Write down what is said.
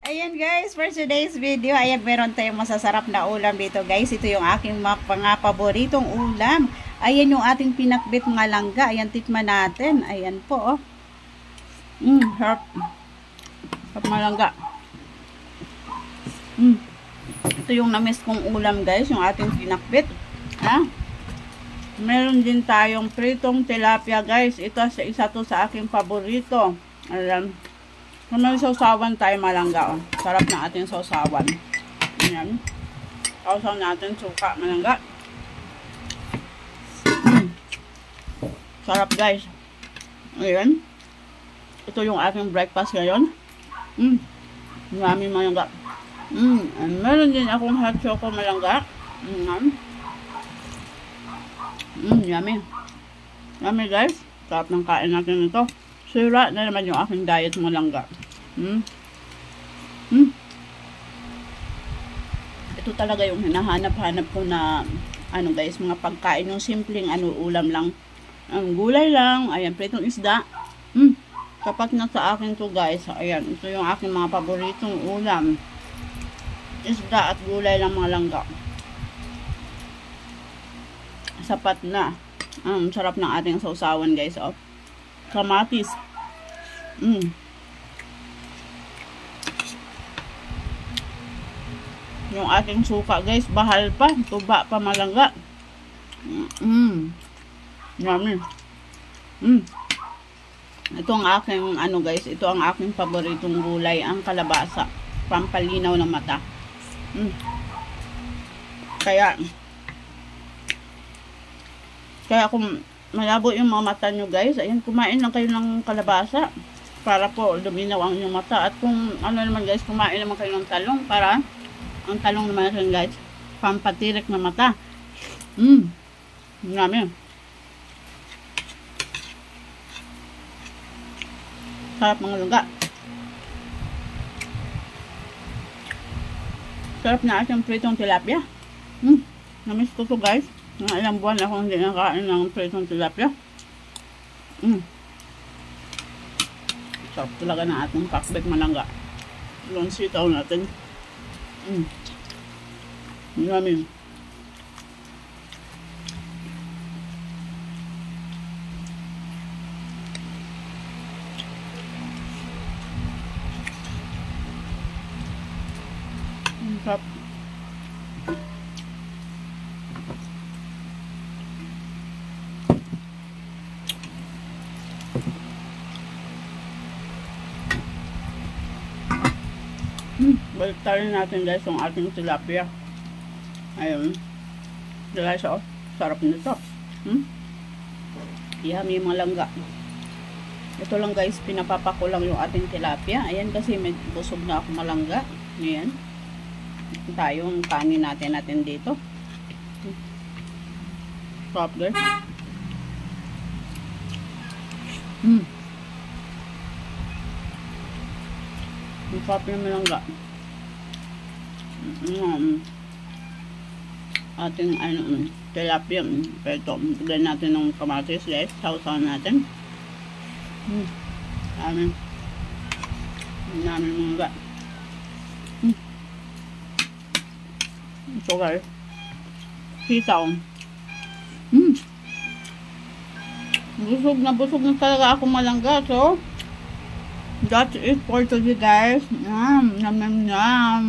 Ayan guys, for today's video, ayan meron tayong masasarap na ulam dito guys. Ito yung aking mga paboritong ulam. Ayan yung ating pinakbit nga langga. Ayan, tikman natin. Ayan po, oh. Harap. Harap nga langga. Ito yung na-miss kong ulam guys, yung ating pinakbit. Ha? Meron din tayong pritong tilapia guys. Ito isa to sa aking paborito. Ayan. Kung may sausawan tayo malangga, oh. Sarap na ating sausawan. Ayan. Sausaw natin suka malangga. Sarap guys. Ayan. Ito yung aking breakfast ngayon. Marami malangga. Meron din akong hot choco malangga. Yummy. Yummy guys. Sarap ng kain natin ito. Sira na naman yung aking diet malangga. Ito talaga yung hinahanap-hanap ko na ano guys, mga pagkain yung simpleng ulam lang. Gulay lang, ayan, pritong isda. Sapat na sa akin to guys. Ayan, ito yung aking mga paboritong ulam. Isda at gulay lang mga langga. Sapat na. Sarap ng ating sausawan guys, oh. Kamatis. Yung ating suka guys, bahal pa, tuba pa malangga. Yummy. Ito ang aking guys, ito ang aking paboritong gulay, ang kalabasa, pampalinaw ng mata. Kaya kung malabo yung mga mata nyo guys, ayan, kumain lang kayo ng kalabasa para po luminaw ang inyong mata. At kung naman guys, kumain naman kayo ng talong para ang talong naman natin guys, pampatirik na mata. Marami. Sarap mga langga. Sarap na ating pritong tilapia. Namiss ko to guys. Mga ilang buwan ako hindi nakain ng pritong tilapia. Sarap talaga ng ating pakbet malangga. Yung sitaw natin. Yummy. Sarap. Balik tayo natin guys yung ating tilapia. Ayun. Guys, oh. Sarap nito. Yummy mga langga. Ito lang guys, pinapapako lang yung ating tilapia. Ayan kasi may busog na ako malangga. Ayan. Tayo yung kanin natin dito. Sarap guys. Ang sarap na malangga. Ating tilapia. Ito, bigyan natin ng kamatis guys. Sausawan natin. Dami mga. Ito guys. Sitaw. Busog na talaga ako malangga. So, that's it for today guys. Yum, yum, yum, yum.